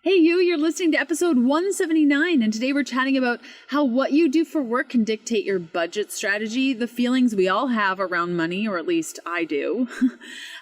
Hey you're listening to episode 179, and today we're chatting about how what you do for work can dictate your budget strategy, the feelings we all have around money, or at least I do,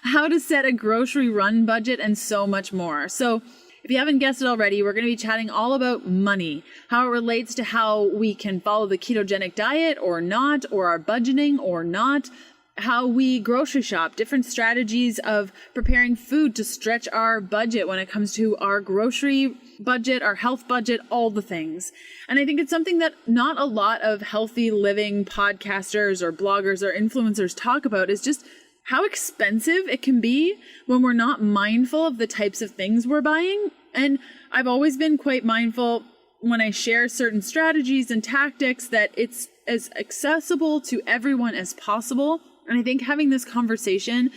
how to set a grocery run budget, and so much more. So if you haven't guessed it already, we're going to be chatting all about money, how it relates to how we can follow the ketogenic diet or not, or our budgeting or not, how we grocery shop, different strategies of preparing food to stretch our budget when it comes to our grocery budget, our health budget, all the things. And I think it's something that not a lot of healthy living podcasters or bloggers or influencers talk about, is just how expensive it can be when we're not mindful of the types of things we're buying. And I've always been quite mindful when I share certain strategies and tactics that it's as accessible to everyone as possible. And I think having this conversation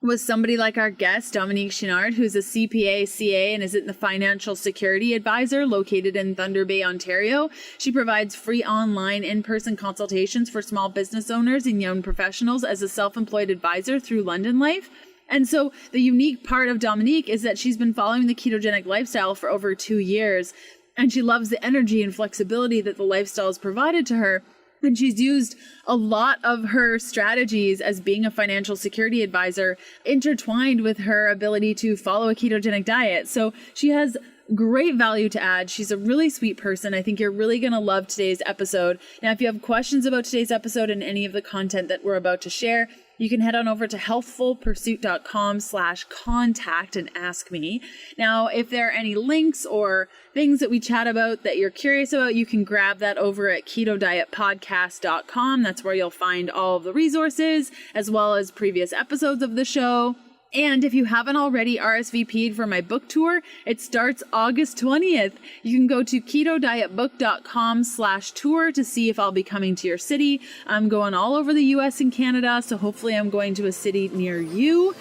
with somebody like our guest, Dominique, Chénard, who's a CPA, CA, and is the financial security advisor located in Thunder Bay, Ontario. She provides free online in-person consultations for small business owners and young professionals as a self-employed advisor through London Life. And so the unique part of Dominique is that she's been following the ketogenic lifestyle for over 2 years, and she loves the energy and flexibility that the lifestyle has provided to her. And she's used a lot of her strategies as being a financial security advisor intertwined with her ability to follow a ketogenic diet. So she has great value to add. She's a really sweet person. I think you're really going to love today's episode. Now, if you have questions about today's episode and any of the content that we're about to share, you can head on over to healthfulpursuit.com/contact and ask me. Now, if there are any links or things that we chat about that you're curious about, you can grab that over at ketodietpodcast.com. That's where you'll find all of the resources as well as previous episodes of the show. And if you haven't already RSVP'd for my book tour, it starts August 20th. You can go to ketodietbook.com/tour to see if I'll be coming to your city. I'm going all over the US and Canada, so hopefully I'm going to a city near you.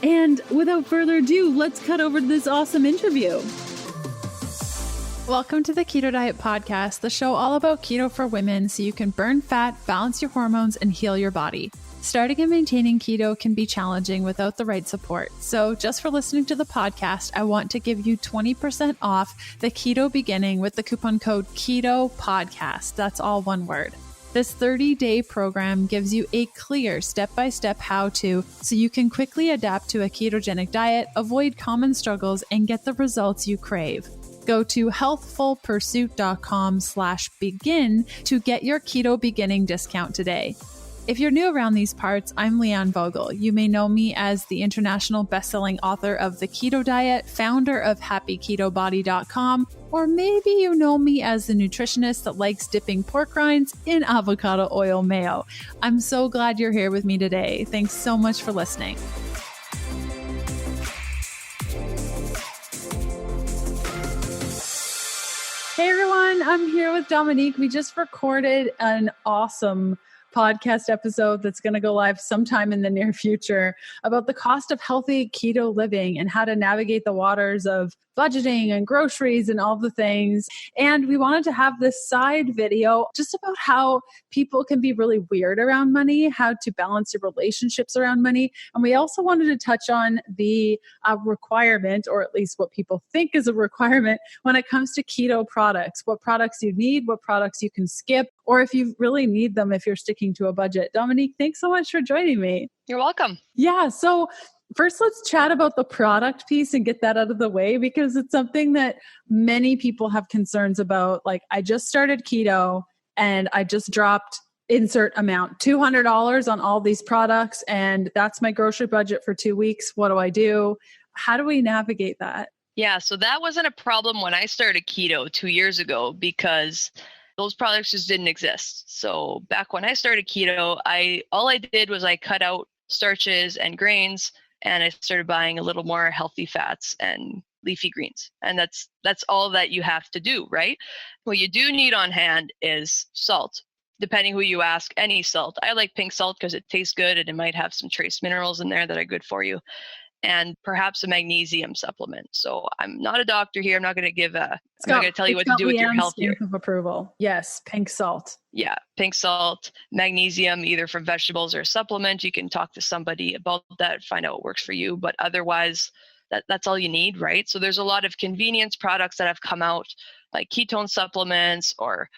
And without further ado, let's cut over to this awesome interview. Welcome to the Keto Diet Podcast, the show all about keto for women so you can burn fat, balance your hormones, and heal your body. Starting and maintaining keto can be challenging without the right support. So just for listening to the podcast, I want to give you 20% off the keto beginning with the coupon code Keto Podcast. That's all one word. This 30-day program gives you a clear step-by-step how-to so you can quickly adapt to a ketogenic diet, avoid common struggles, and get the results you crave. Go to healthfulpursuit.com/begin to get your keto beginning discount today. If you're new around these parts, I'm Leanne Vogel. You may know me as the international best-selling author of The Keto Diet, founder of happyketobody.com, or maybe you know me as the nutritionist that likes dipping pork rinds in avocado oil mayo. I'm so glad you're here with me today. Thanks so much for listening. Hey everyone, I'm here with Dominique. We just recorded an awesome podcast episode that's going to go live sometime in the near future about the cost of healthy keto living and how to navigate the waters of budgeting and groceries and all the things. And we wanted to have this side video just about how people can be really weird around money, how to balance your relationships around money. And we also wanted to touch on the requirement, or at least what people think is a requirement when it comes to keto products, what products you need, what products you can skip, or if you really need them if you're sticking to a budget. Dominique, thanks so much for joining me. You're welcome. Yeah. So first, let's chat about the product piece and get that out of the way, because it's something that many people have concerns about. Like, I just started keto and I just dropped insert amount, $200 on all these products, and that's my grocery budget for 2 weeks. What do I do? How do we navigate that? Yeah, so that wasn't a problem when I started keto 2 years ago because those products just didn't exist. So back when I started keto, all I did was I cut out starches and grains, and I started buying a little more healthy fats and leafy greens. And that's all that you have to do, right? What you do need on hand is salt. Depending who you ask, any salt. I like pink salt because it tastes good and it might have some trace minerals in there that are good for you. And perhaps a magnesium supplement. So I'm not a doctor here. I'm not going to tell you what to do with your health here. Of approval. Yes, pink salt. Yeah, pink salt, magnesium, either from vegetables or supplement. You can talk to somebody about that, find out what works for you. But otherwise, that's all you need, right? So there's a lot of convenience products that have come out, like ketone supplements or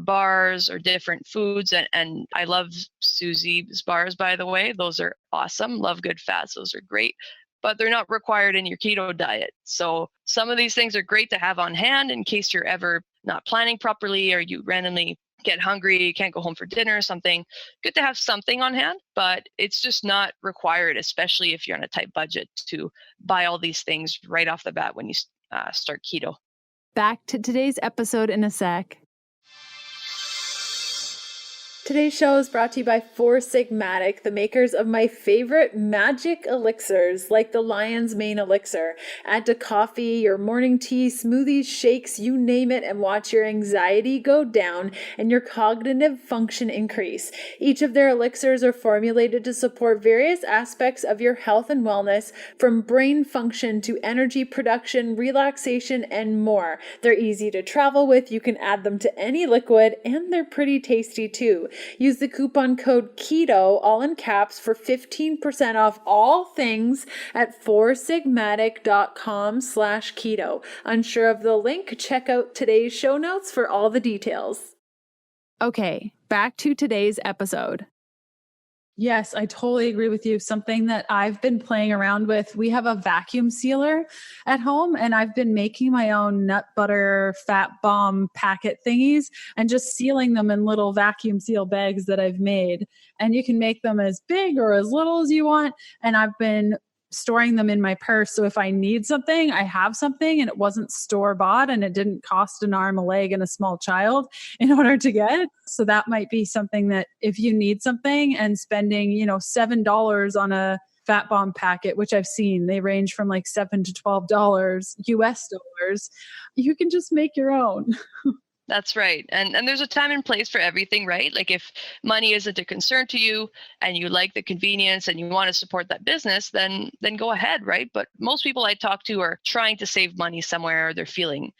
bars or different foods. And I love Susie's bars, by the way. Those are awesome. Love good fats. Those are great, but they're not required in your keto diet. So some of these things are great to have on hand in case you're ever not planning properly or you randomly get hungry, you can't go home for dinner or something. Good to have something on hand, but it's just not required, especially if you're on a tight budget, to buy all these things right off the bat when you start keto. Back to today's episode in a sec. Today's show is brought to you by Four Sigmatic, the makers of my favorite magic elixirs, like the Lion's Mane Elixir. Add to coffee, your morning tea, smoothies, shakes, you name it, and watch your anxiety go down and your cognitive function increase. Each of their elixirs are formulated to support various aspects of your health and wellness, from brain function to energy production, relaxation, and more. They're easy to travel with, you can add them to any liquid, and they're pretty tasty too. Use the coupon code KETO, all in caps, for 15% off all things at foursigmatic.com/keto. Unsure of the link? Check out today's show notes for all the details. Okay, back to today's episode. Yes, I totally agree with you. Something that I've been playing around with, we have a vacuum sealer at home, and I've been making my own nut butter fat bomb packet thingies and just sealing them in little vacuum seal bags that I've made. And you can make them as big or as little as you want. And I've been storing them in my purse. So if I need something, I have something, and it wasn't store-bought and it didn't cost an arm, a leg, and a small child in order to get. So that might be something that if you need something and spending, $7 on a fat bomb packet, which I've seen, they range from like $7 to $12 US dollars, you can just make your own. That's right. And there's a time and place for everything, right? Like if money isn't a concern to you and you like the convenience and you want to support that business, then go ahead, right? But most people I talk to are trying to save money somewhere. They're feeling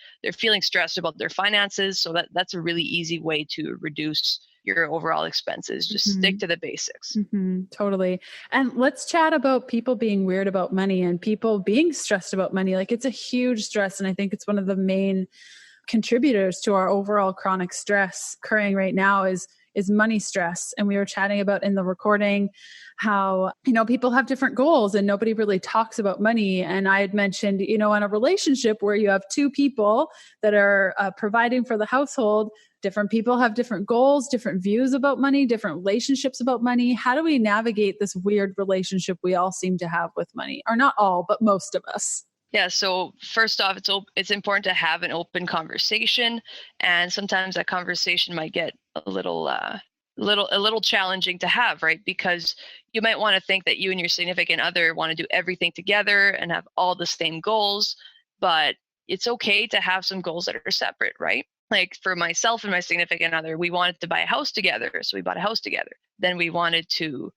stressed about their finances. So that's a really easy way to reduce your overall expenses. Just stick to the basics. Totally. And let's chat about people being weird about money and people being stressed about money. Like, it's a huge stress. And I think it's one of the main contributors to our overall chronic stress occurring right now is money stress. And we were chatting about in the recording how, people have different goals and nobody really talks about money. And I had mentioned, in a relationship where you have two people that are providing for the household, different people have different goals, different views about money, different relationships about money. How do we navigate this weird relationship we all seem to have with money? Or not all, but most of us. Yeah. So first off, it's important to have an open conversation, and sometimes that conversation might get a little challenging to have, right? Because you might want to think that you and your significant other want to do everything together and have all the same goals, but it's okay to have some goals that are separate, right? Like for myself and my significant other, we wanted to buy a house together, so we bought a house together. Then we wanted to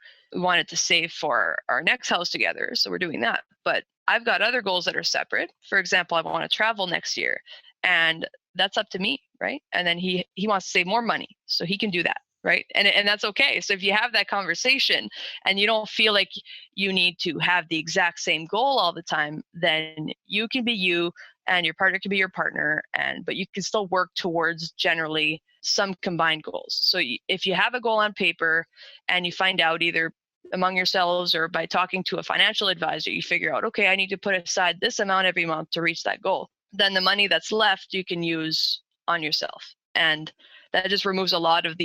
save for our next house together, so we're doing that. But I've got other goals that are separate. For example, I want to travel next year, and that's up to me, right? And then he wants to save more money, so he can do that, right? And that's okay. So if you have that conversation and you don't feel like you need to have the exact same goal all the time, then you can be you and your partner can be your partner, but you can still work towards generally some combined goals. So if you have a goal on paper and you find out either among yourselves or by talking to a financial advisor, you figure out, okay, I need to put aside this amount every month to reach that goal. Then the money that's left you can use on yourself. And that just removes a lot of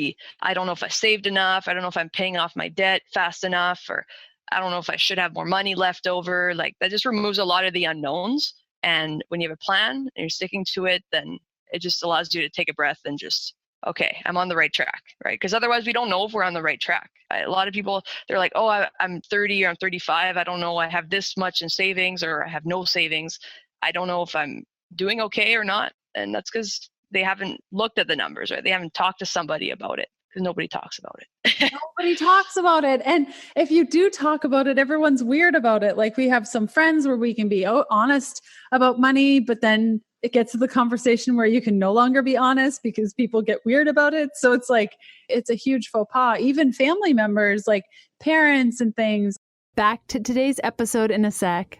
I don't know if I saved enough. I don't know if I'm paying off my debt fast enough, or I don't know if I should have more money left over. Like, that just removes a lot of the unknowns. And when you have a plan and you're sticking to it, then it just allows you to take a breath and just, okay, I'm on the right track, right? Because otherwise we don't know if we're on the right track. A lot of people, they're like, oh, I'm 30 or I'm 35. I don't know. I have this much in savings or I have no savings. I don't know if I'm doing okay or not. And that's because they haven't looked at the numbers, right? They haven't talked to somebody about it, because nobody talks about it. Nobody talks about it. And if you do talk about it, everyone's weird about it. Like, we have some friends where we can be honest about money, but then it gets to the conversation where you can no longer be honest because people get weird about it. So it's like, it's a huge faux pas. Even family members, like parents and things. Back to today's episode in a sec.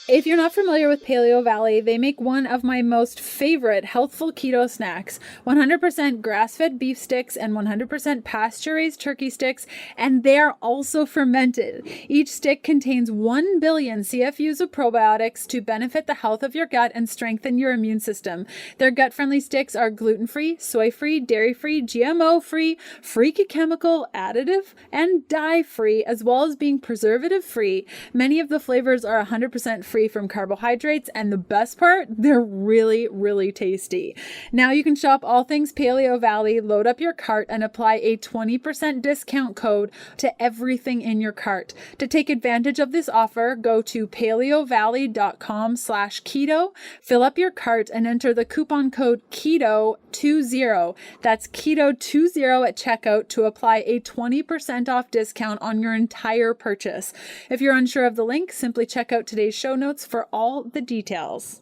If you're not familiar with Paleo Valley, they make one of my most favorite healthful keto snacks, 100% grass-fed beef sticks and 100% pasture-raised turkey sticks, and they are also fermented. Each stick contains 1 billion CFUs of probiotics to benefit the health of your gut and strengthen your immune system. Their gut-friendly sticks are gluten-free, soy-free, dairy-free, GMO-free, free chemical, additive, and dye-free, as well as being preservative-free. Many of the flavors are 100% free from carbohydrates, and the best part, they're really, really tasty. Now you can shop all things Paleo Valley, load up your cart, and apply a 20% discount code to everything in your cart. To take advantage of this offer, go to paleovalley.com/keto, fill up your cart, and enter the coupon code KETO20. That's KETO20 at checkout to apply a 20% off discount on your entire purchase. If you're unsure of the link, simply check out today's show notes for all the details.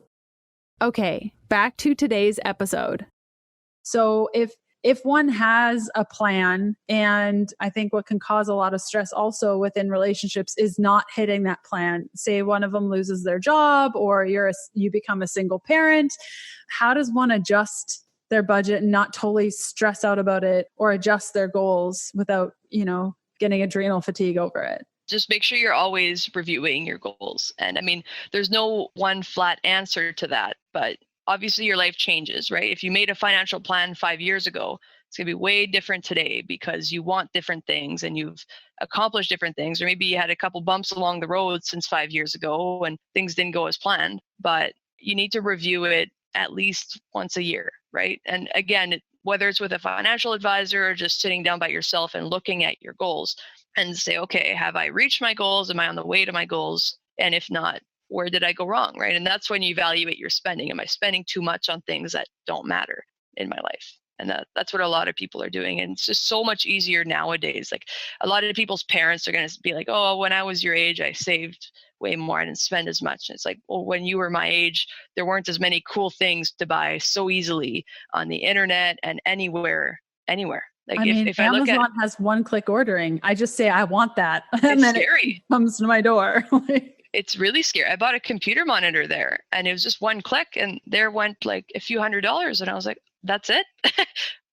Okay, back to today's episode. So if one has a plan, and I think what can cause a lot of stress also within relationships is not hitting that plan. Say one of them loses their job, or you become a single parent. How does one adjust their budget and not totally stress out about it, or adjust their goals without, getting adrenal fatigue over it? Just make sure you're always reviewing your goals. And I mean, there's no one flat answer to that, but obviously your life changes, right? If you made a financial plan 5 years ago, it's going to be way different today because you want different things and you've accomplished different things. Or maybe you had a couple bumps along the road since 5 years ago and things didn't go as planned, but you need to review it at least once a year, right? And again, whether it's with a financial advisor or just sitting down by yourself and looking at your goals and say, okay, have I reached my goals? Am I on the way to my goals? And if not, where did I go wrong, right? And that's when you evaluate your spending. Am I spending too much on things that don't matter in my life? And that's what a lot of people are doing. And it's just so much easier nowadays. Like a lot of people's parents are going to be like, oh, when I was your age, I saved way more. I didn't spend as much. And it's like, well, when you were my age, there weren't as many cool things to buy so easily on the internet and anywhere. Like if I look at Amazon has one-click ordering. I just say, I want that. It's and then scary. It comes to my door. It's really scary. I bought a computer monitor there and it was just one click and there went like a few $100s. And I was like, that's it?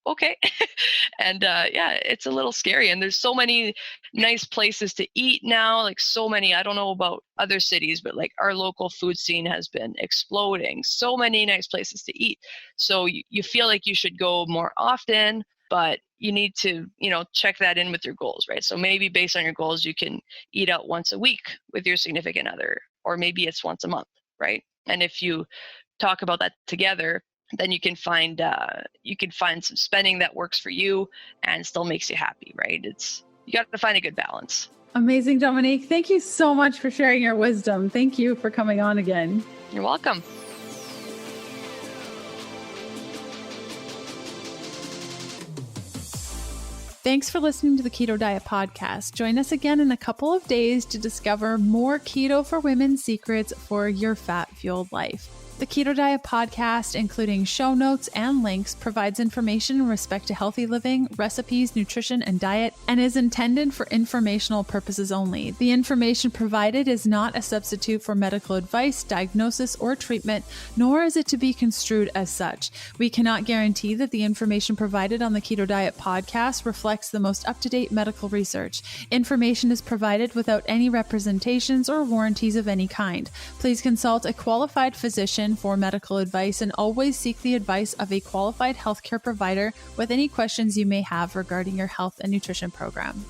Okay. And it's a little scary. And there's so many nice places to eat now, like so many. I don't know about other cities, but like our local food scene has been exploding. So many nice places to eat. So you feel like you should go more often, but you need to, check that in with your goals, right? So maybe based on your goals, you can eat out once a week with your significant other, or maybe it's once a month, right? And if you talk about that together, then you can find some spending that works for you and still makes you happy, right? You got to find a good balance. Amazing, Dominique. Thank you so much for sharing your wisdom. Thank you for coming on again. You're welcome. Thanks for listening to the Keto Diet Podcast. Join us again in a couple of days to discover more keto for women secrets for your fat-fueled life. The Keto Diet Podcast, including show notes and links, provides information in respect to healthy living, recipes, nutrition, and diet, and is intended for informational purposes only. The information provided is not a substitute for medical advice, diagnosis, or treatment, nor is it to be construed as such. We cannot guarantee that the information provided on the Keto Diet Podcast reflects the most up-to-date medical research. Information is provided without any representations or warranties of any kind. Please consult a qualified physician for medical advice and always seek the advice of a qualified healthcare provider with any questions you may have regarding your health and nutrition program.